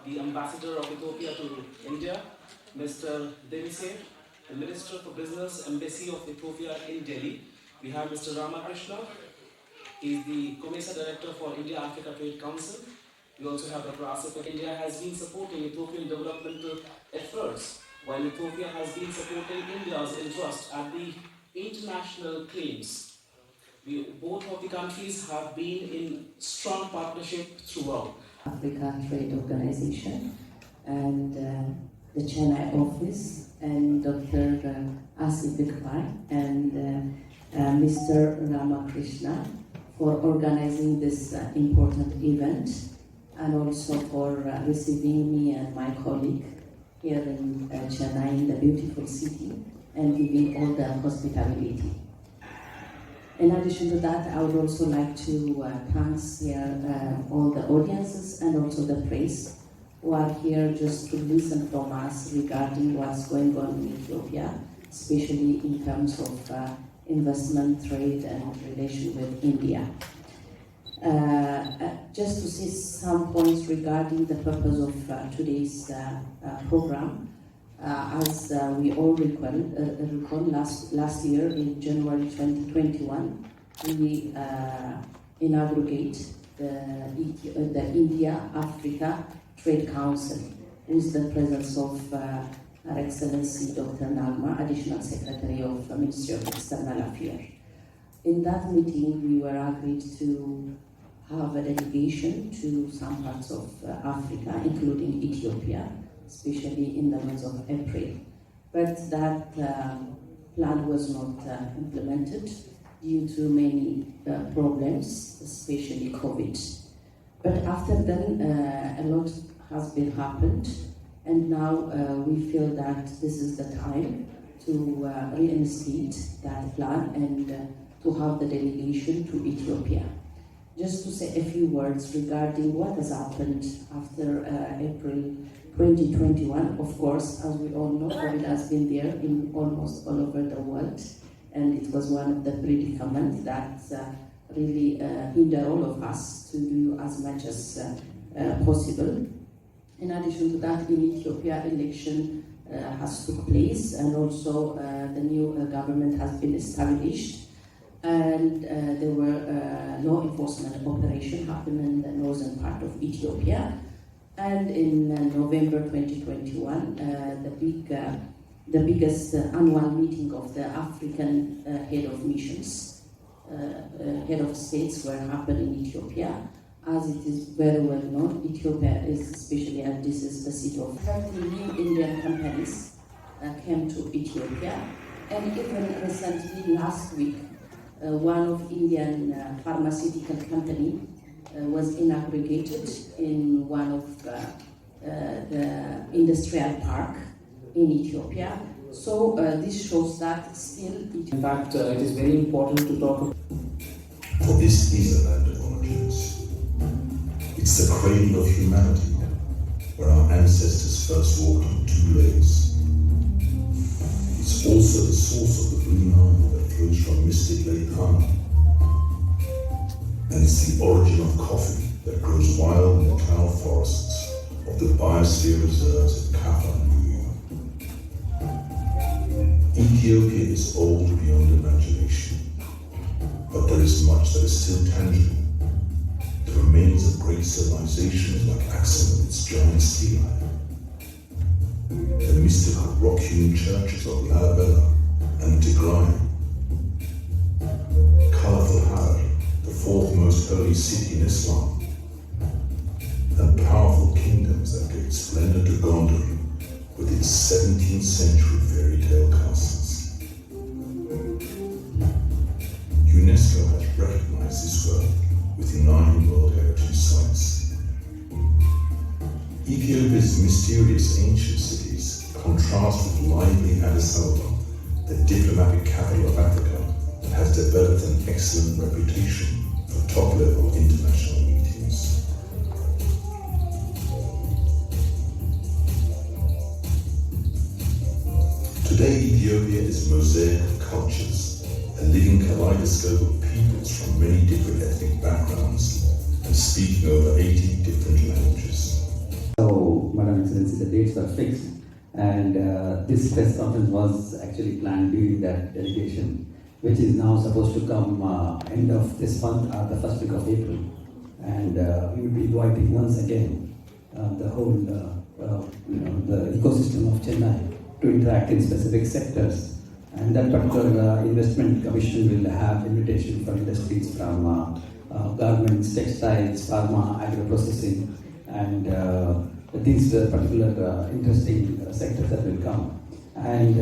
The Ambassador of Ethiopia to India, Mr. Demesev, the Minister for Business, Embassy of Ethiopia in Delhi. We have Mr. Ramakrishnan, he is the COMESA Director for India Africa Trade Council. We also have Dr. Asif Iqbal. India has been supporting Ethiopian developmental efforts, while Ethiopia has been supporting India's interest at the international claims. Both of the countries have been in strong partnership throughout. Africa Trade Organization and the Chennai office and Dr. Asif Iqbal and Mr. Ramakrishnan for organizing this important event, and also for receiving me and my colleague here in Chennai, in the beautiful city, and giving all the hospitality. In addition to that, I would also like to thank here all the audiences and also the press who are here just to listen from us regarding what's going on in Ethiopia, especially in terms of investment, trade, and relation with India. Just to see some points regarding the purpose of today's program. As we all recall, last year in January 2021, we inaugurate the India Africa Trade Council with the presence of Her Excellency Dr. Nagma, Additional Secretary of the Ministry of External Affairs. In that meeting, we were agreed to have a delegation to some parts of Africa, including Ethiopia, especially in the month of April. But that plan was not implemented due to many problems, especially COVID. But after then, a lot has been happened, and now we feel that this is the time to reinstate that plan and to have the delegation to Ethiopia. Just to say a few words regarding what has happened after April 2021. Of course, as we all know, COVID has been there in almost all over the world, and it was one of the predicaments that really hindered all of us to do as much as possible. In addition to that, in Ethiopia, election has took place, and also the new government has been established, and there were law enforcement operation happening in the northern part of Ethiopia. And in November 2021, the biggest annual meeting of the African head of missions, head of states were happening in Ethiopia. As it is very well known, Ethiopia is, especially as this is the seat of 30 new Indian companies came to Ethiopia. And even recently, last week, one of Indian pharmaceutical company was inaugurated in one of the industrial park in Ethiopia. So this shows that still... In fact, it is very important to talk... For this is a land of origins. It's the cradle of humanity, where our ancestors first walked on two legs. It's also the source of the blue Nile that flows from mystic Lake Pharma. And it's the origin of coffee that grows wild in the cloud forests of the biosphere reserves at Kaffa, New York. Ethiopia is old beyond imagination, but there is much that is still tangible. The remains of great civilizations like Axum and its giant stelae. The mystical rock-hewn churches of Lalibela and Tigray. Colorful Har, the fourth most holy city in Islam, and powerful kingdoms that gave splendor to Gondar with its 17th century fairy tale castles. UNESCO has recognized this work with 9 World Heritage Sites. Ethiopia's mysterious ancient cities contrast with lively Addis Ababa, the diplomatic capital of Africa, that has developed an excellent reputation for top-level international meetings. Today, Ethiopia is a mosaic of cultures, a living kaleidoscope of peoples from many different ethnic backgrounds and speaking over 80 different languages. So, Madam Excellency, the dates were fixed, and this press conference was actually planned during that delegation, which is now supposed to come end of this month or the first week of April. And we will be inviting once again the whole, the ecosystem of Chennai to interact in specific sectors. And that particular investment commission will have invitation for industries from garments, textiles, pharma, agro-processing, and these particular interesting sectors that will come. And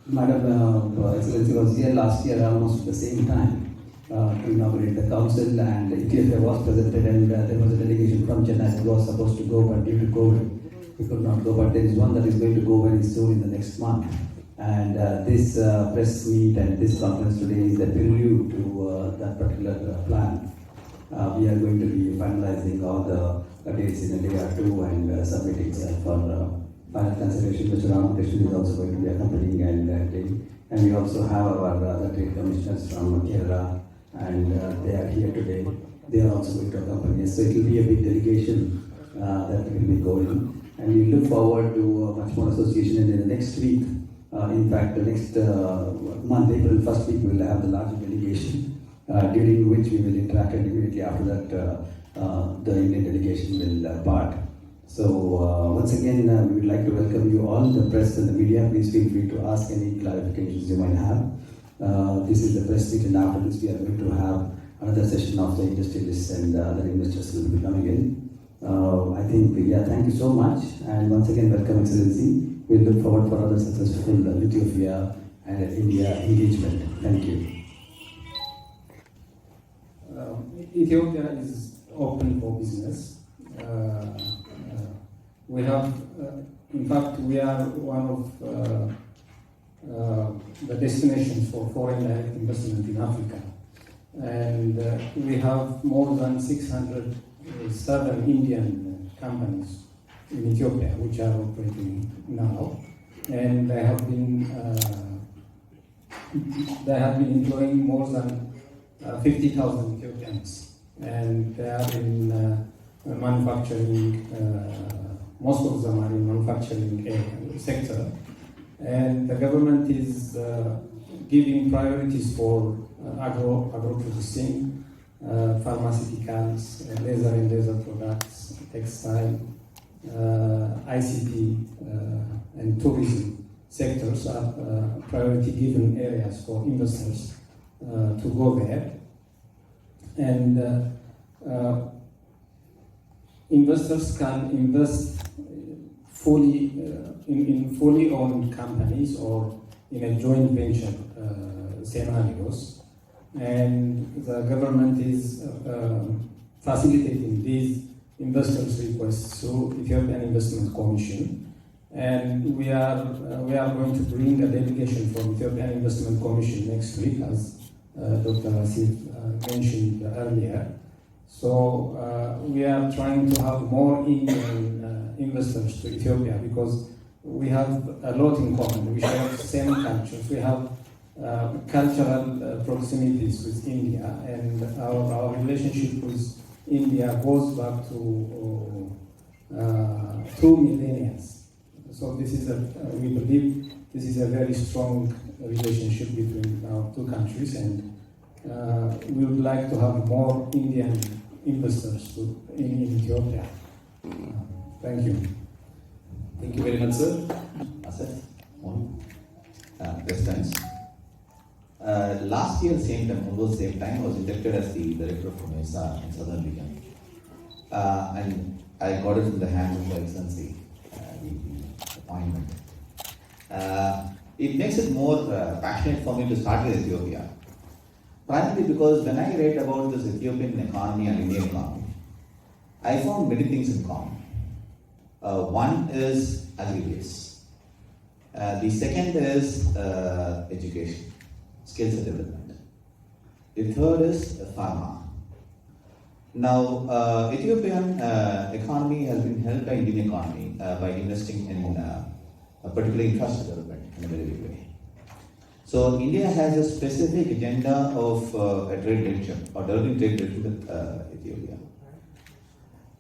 Madam Excellency was here last year almost at the same time to inaugurate the council, and Ethiopia was presented, and there was a delegation from Chennai that was supposed to go, but due to COVID, we could not go. But there is one that is going to go very soon in the next month. And this press meet and this conference today is the prelude to that particular plan. We are going to be finalizing all the dates in a day or two and submitting for final consideration. Mr. Ramakrishnan is also going to be accompanying and we also have our other trade commissioners from Kerala, and they are here today. They are also going to accompany us. So it will be a big delegation that will be going, and we look forward to much more association. And in the next week, in fact, the next month, April 1st week, we will have the larger delegation, during which we will interact, and immediately after that, the Indian delegation will part. So once again, we would like to welcome you all, the press and the media. Please feel free to ask any clarifications you might have. This is the press meet, and after this we are going to have another session of the industrialists and other investors will be coming in. I think, yeah, thank you so much, and once again, welcome, Excellency. We look forward for other successful Ethiopia and India engagement. Thank you. Ethiopia is open for business. We have, in fact, we are one of the destinations for foreign direct investment in Africa. And we have more than 600 southern Indian companies in Ethiopia which are operating now. And they have been employing more than 50,000 Ethiopians. And they are in manufacturing. Most of them are in manufacturing sector, and the government is giving priorities for agro-processing, pharmaceuticals, leather and leather products, textile, ICT, and tourism sectors are priority given areas for investors to go there. And investors can invest fully in fully owned companies or in a joint venture scenarios, and the government is facilitating these investors' requests through Ethiopian Investment Commission, and we are going to bring a delegation from Ethiopian Investment Commission next week, as Dr. Asif mentioned earlier. So we are trying to have more Indian investors to Ethiopia because we have a lot in common. We share the same cultures. We have cultural proximities with India, and our relationship with India goes back to 2 millennia. So this is we believe this is a very strong relationship between our two countries, and we would like to have more Indian investors in Ethiopia. Thank you. Thank you very much, sir. Asif, President. Last year, almost same time, I was elected as the director of COMESA in Southern Region. And I got it from the hands of the Excellency, the appointment. It makes it more passionate for me to start with Ethiopia. Primarily because when I read about this Ethiopian economy and Indian economy, I found many things in common. One is agri-base. The second is education, skills and development. The third is pharma. Now, Ethiopian economy has been helped by Indian economy by investing in particularly infrastructure development. in a very big way. So India has a specific agenda of a trade relationship or developing trade relationship with Ethiopia.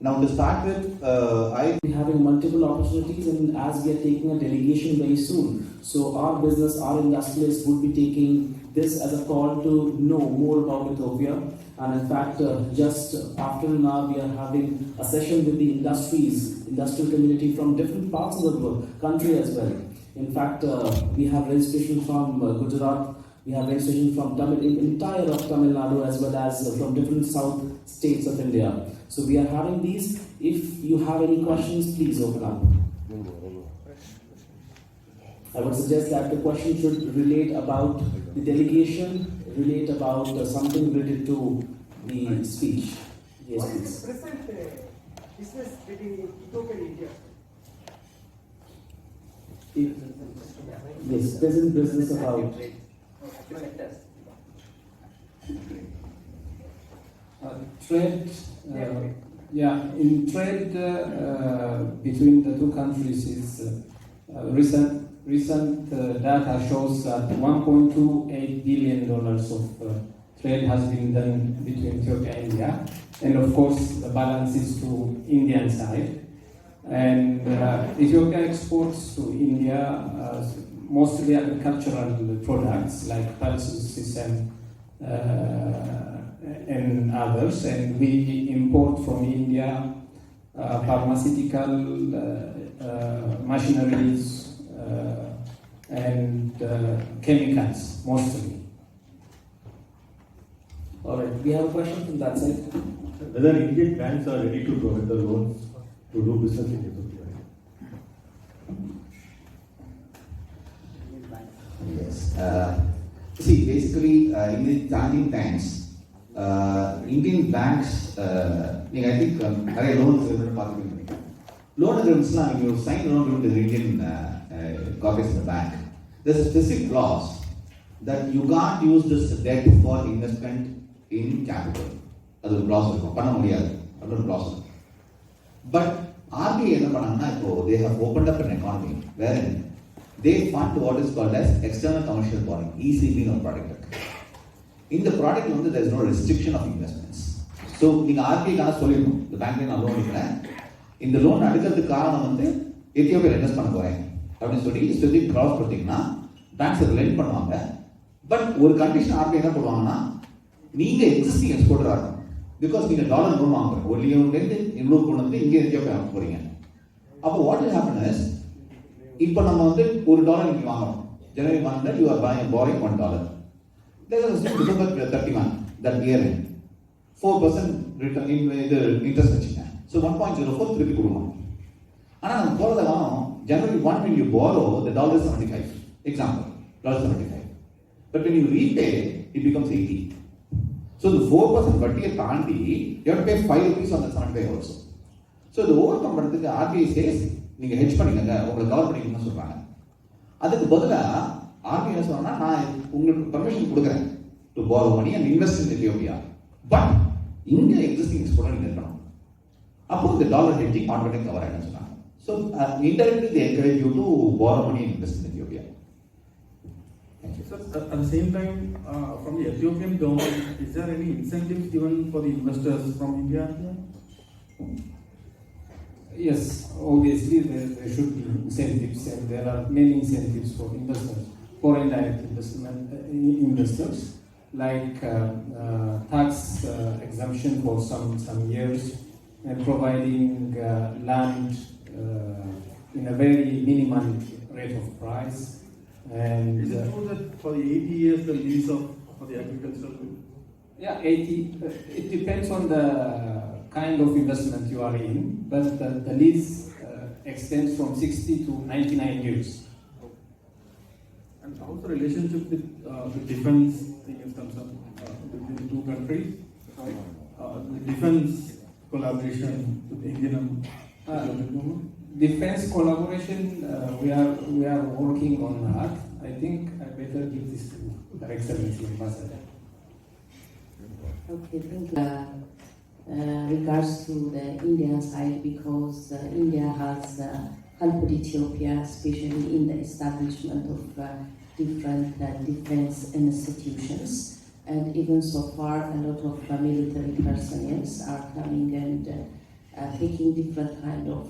Now to start with, We're having multiple opportunities, and as we are taking a delegation very soon, so our business, our industrialists would be taking this as a call to know more about Ethiopia. And in fact, just after now, we are having a session with the industrial community from different parts of the world, country as well. In fact, we have registration from Gujarat, we have registration from entire of Tamilnadu, as well as from different south states of India. So we are having these. If you have any questions, please open up. I would suggest that the question should relate about the delegation, relate about something related to the speech. Yes, What please. is the present business between Ethiopia and India? Yes, present business about. Trade, in trade between the two countries is recent data shows that $1.28 billion of trade has been done between Ethiopia and India, and of course the balance is to Indian side. And Ethiopia exports to India mostly agricultural products like pulses and others, and we import from India pharmaceutical machineries and chemicals mostly. All right, we have a question from that side. Whether Indian banks are ready to provide the loans to do business in Ethiopia? yes. See, basically, in the challenging times, Indian banks, I think, நிறைய loans பார்த்துருக்கீங்க. Loan agreements, if you sign loan agreement with the Indian corporates in the bank, there's a specific clause that you can't use this debt for investment in capital. அது ஒரு clause இருக்கும், பண்ண முடியாது, அது ஒரு clause. But RBI என்ன பண்ணாங்கன்னா, இப்போ they have opened up an economy wherein they fund what is called as external commercial borrowing, ECB no product. In the product there is no restriction of investments. So நீங்க RBI கான சொல்லிருக்கோம், இந்த பேங்க்ல நான் loan எடுக்கிறேன், இந்த loan எடுக்கிறதுக்கு காரணம் எத்தியோப்பியால invest பண்ண போறேன் அப்படின்னு சொல்லி ஸ்பெசிபிக் கிளாஸ் கொடுத்தீங்கன்னா பேங்க்ஸ் அதை லெண்ட் பண்ணுவாங்க. பட் ஒரு கண்டிஷன் RBI என்ன போடுவாங்கன்னா, நீங்க எக்ஸிஸ்டிங் எக்ஸ்போர்ட்டரா இருக்கும், பிகாஸ் நீங்க டாலர் லோன் வாங்குறீங்க, ஒரு லியோன்லேருந்து இன்னொரு கொண்டு வந்து இங்கே எத்தியோப்பியா வாங்க போறீங்க. அப்போ வாட் வில் ஹேப்பன் இஸ், இப்போ நம்ம $1 நீங்க வாங்குறோம், ஜனவரி 1 you are buying $1. Let us assume December 31 that year 4% return in the interest வச்சுங்க. So 1.04 திருப்பி கொடுக்கணும். ஆனால் நம்ம போகிறத வாங்கணும், January 1 when you borrow the dollar is 75, example, $75. But when you repay, it becomes 80. So the 4% வட்டியை தாண்டி you have to pay 5 rupees on the 75 also. So the overcome பண்ணுறதுக்கு RBI says, நீங்கள் ஹெட்ஜ் பண்ணிக்கங்க, உங்களை கவர் பண்ணிக்கணும்னு சொல்கிறாங்க. அதுக்கு பதிலாக RBI என்ன சொல்றாங்கன்னா, நான் உங்களுக்கு பர்மிஷன் கொடுக்குறேன் to borrow money and invest in Ethiopia, but இங்க எக்ஸிஸ்டிங் எக்ஸ்போர்ட்டர் நீங்க இருக்கணும். அப்போ இந்த டாலர் ஹெட்ஜிங் ஆட்டோமேட்டிக் கவர் ஆயிடும்னு சொன்னாங்க. So indirectly they encourage you to borrow money and invest in Ethiopia. Thank you. Sir, at the same time, from the Ethiopian government, is there any incentives given for the investors from India? Yes, obviously there should be incentives, and there are many incentives for investors, foreign direct investors, like tax exemption for some years, and providing land in a very minimal rate of price. And Is it true that for the 80 years the lease for the agricultural? Yeah, 80. It depends on the kind of investment you are in, but the lease extends from 60 to 99 years. And how's the relationship with defense thing is concerned between the two countries? The defense collaboration with the Indian government? Defense collaboration, we are working on that. I think I better give this to Her Excellency Ambassador. Okay, thank you. Regards to the Indian side, because India has helped Ethiopia, especially in the establishment of different defense institutions. And even so far, a lot of military personnel are coming and taking different kind of.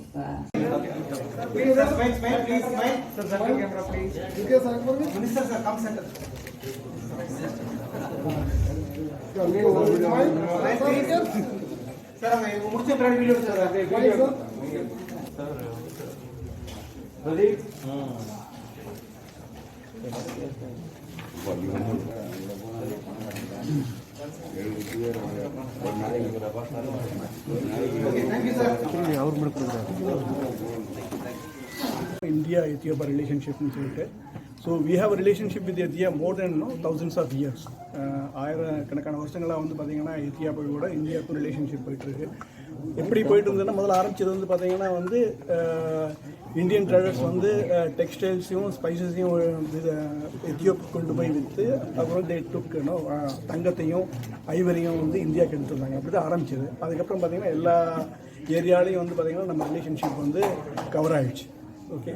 Please, sir, smile, please, smile. Sir, camera, please. Minister, sir, come center. Sir, முடிச்ச பிறகு video sir ready? Okay, thank you, sir. India Ethiopia relationship. So we have a relationship with Ethiopia more than thousands of years. ஆயிரக்கணக்கான வருஷங்களாக வந்து பார்த்தீங்கன்னா எத்தியோப்பியாவோட இந்தியாவுக்கும் relationship போயிட்டுருக்கு. எப்படி போயிட்டு இருந்ததுன்னா முதல்ல ஆரம்பிச்சது வந்து பார்த்தீங்கன்னா வந்து இந்தியன் ட்ரேடர்ஸ் வந்து டெக்ஸ்டைல்ஸையும் ஸ்பைசஸையும் எத்தியோப்பியா கொண்டு போய் விற்று அப்புறம் தங்கத்தையும் ஐவரையும் வந்து இந்தியாவுக்கு எடுத்து வந்தாங்க. அப்படி தான் ஆரம்பிச்சது. அதுக்கப்புறம் பார்த்தீங்கன்னா எல்லா ஏரியாலையும் வந்து பார்த்தீங்கன்னா நம்ம ரிலேஷன்ஷிப் வந்து கவர் ஆகிடுச்சு. ஓகே,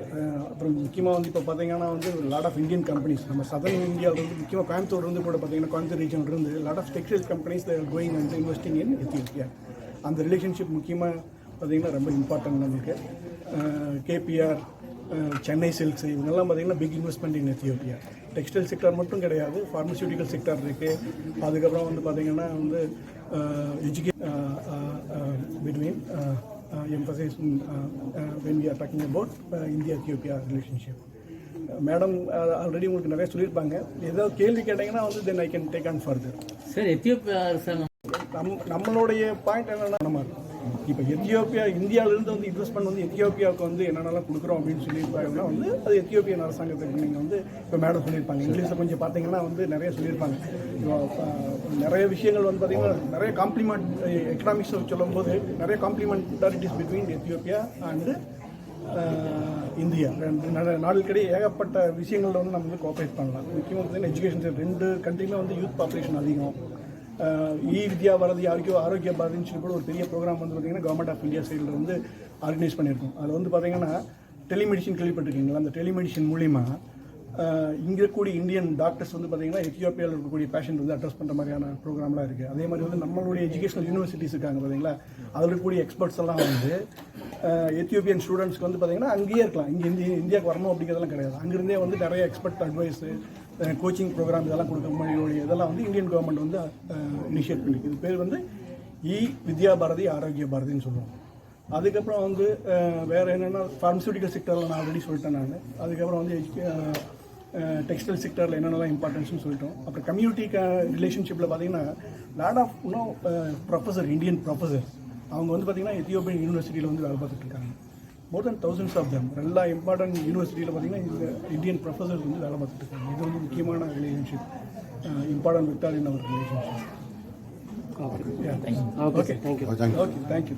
அப்புறம் முக்கியமாக வந்து இப்போ பார்த்தீங்கன்னா வந்து லாட் ஆஃப் இந்தியன் கம்பெனிஸ் நம்ம சதர்ன் இந்தியாவில் வந்து முக்கியமாக கோயம்புத்தூர் வந்து கூட பார்த்தீங்கன்னா கோயம்புத்தூர் ரீஜன் இருந்து lot of textile companies going வந்து இன்வெஸ்டிங் இன் எத்தியோப்பியா. அந்த ரிலேஷன்ஷிப் முக்கியமாக பார்த்தீங்கன்னா ரொம்ப இம்பார்ட்டன்ட் நமக்கு. கேபிஆர், சென்னை சில்க்ஸ் இவங்கெல்லாம் பார்த்தீங்கன்னா big investment in Ethiopia. Textile sector மட்டும் கிடையாது, ஃபார்மசியூட்டிக்கல் செக்டர் இருக்குது. அதுக்கப்புறம் வந்து பார்த்தீங்கன்னா வந்து between emphasis when we are talking about India Ethiopia relationship. Madam already உங்களுக்கு நிறைய சொல்லியிருப்பாங்க. ஏதாவது கேள்வி கேட்டிங்கன்னா வந்து then I can take on further. Sir Ethiopia நம்மளுடைய பாயிண்ட் என்னென்னா நம்ம இப்போ எத்தியோப்பியா இந்தியாவிலேருந்து வந்து இன்வெஸ்ட்மெண்ட் வந்து எத்தியோப்பியாவுக்கு வந்து என்னென்னலாம் கொடுக்குறோம் அப்படின்னு சொல்லியிருப்பாங்கன்னா வந்து அது எத்தியோப்பியன் அரசாங்கத்துக்கு நீங்கள் வந்து இப்போ மேடம் சொல்லியிருப்பாங்க. இங்கிலீஷில் கொஞ்சம் பார்த்தீங்கன்னா வந்து நிறைய சொல்லியிருப்பாங்க. நிறைய விஷயங்கள் வந்து பார்த்தீங்கன்னா நிறைய காம்ப்ளிமெண்ட் எக்கனாமிக்ஸ் சொல்லும்போது நிறைய காம்ப்ளிமெண்டாரிட்டிஸ் பிட்வீன் எத்தியோப்பியா அண்டு இந்தியா நாடுகளுக்கிடையே ஏகப்பட்ட விஷயங்களில் வந்து நம்ம வந்து கோஆப்ரேட் பண்ணலாம். முக்கியமாக பார்த்தீங்கன்னா எஜுகேஷன் ரெண்டு கண்ட்ரியுமே வந்து யூத் பாப்புலேஷன் அதிகம். வித்யா பாரதி ஆரோக்கிய பாரதின்னு சொல்லி கூட ஒரு பெரிய ப்ரோக்ராம் வந்து பார்த்தீங்கன்னா கவர்மெண்ட் ஆஃப் இந்தியா சைடில் வந்து ஆர்கனைஸ் பண்ணியிருக்கோம். அதில் வந்து பார்த்தீங்கன்னா டெலிமெடிசின் கேள்விப்பட்டிருக்கீங்களா? அந்த டெலிமெடிசின் மூலிமா இங்கே இருக்கக்கூடிய இந்தியன் டாக்டர்ஸ் வந்து பார்த்தீங்கன்னா எத்தியோப்பியாவில் இருக்கக்கூடிய பேஷண்ட் வந்து அட்ரஸ் பண்ணுற மாதிரியான ப்ரோக்ராம்லாம் இருக்குது. அதே மாதிரி வந்து நம்மளுடைய எஜுகேஷனல் யூனிவர்சிட்டிஸ் இருக்காங்க பார்த்தீங்களா, அதில் இருக்கக்கூடிய எக்ஸ்பர்ட்ஸ் எல்லாம் வந்து எத்தியோப்பியன் ஸ்டூடெண்ட்ஸ்க்கு வந்து பார்த்தீங்கன்னா அங்கேயே இருக்கலாம். இங்கே இந்தியாவுக்கு வரணும் அப்படிங்கிறதெல்லாம் கிடையாது. அங்கேருந்தே வந்து நிறைய எக்ஸ்பர்ட் அட்வைஸு கோச்சிங் ப்ரோக்ராம் இதெல்லாம் கொடுக்க மாதிரியோடைய இதெல்லாம் வந்து இந்தியன் கவர்மெண்ட் வந்து இனிஷியேட் பண்ணிருக்கு. இது பேர் வந்து வித்யா பாரதி ஆரோக்கிய பாரதின்னு சொல்லுவோம். அதுக்கப்புறம் வந்து வேறு என்னென்னா ஃபார்மசூட்டிக்கல் செக்டரில் நான் ஆல்ரெடி சொல்லிட்டேன் நான். அதுக்கப்புறம் வந்து டெக்ஸ்டைல் செக்டரில் என்னென்னலாம் இம்பார்ட்டன்ஸ்னு சொல்லிட்டோம். அப்புறம் கம்யூனிட்டி ரிலேஷன்ஷிப்பில் பார்த்தீங்கன்னா lot of professor Indian professor அவங்க வந்து பார்த்தீங்கன்னா எத்தியோப்பியன் யூனிவர்சிட்டியில் வந்து வேலை பார்த்துட்டு இருக்காங்க. மோர் தென் தௌசண்ட்ஸ் ஆஃப் தம் எல்லா இம்பார்ட்டன்ட் யூனிவர்சிட்டியில் பார்த்தீங்கன்னா இந்த இந்தியன் ப்ரொஃபஸர்ஸ் வந்து வேலை பார்த்துட்டு இருக்காங்க. இது வந்து முக்கியமான ரிலேஷன்ஷிப், இம்பார்ட்டன்ட் விக்டார் இன் அவர் ரிலேஷன்ஷிப். Okay, thank you.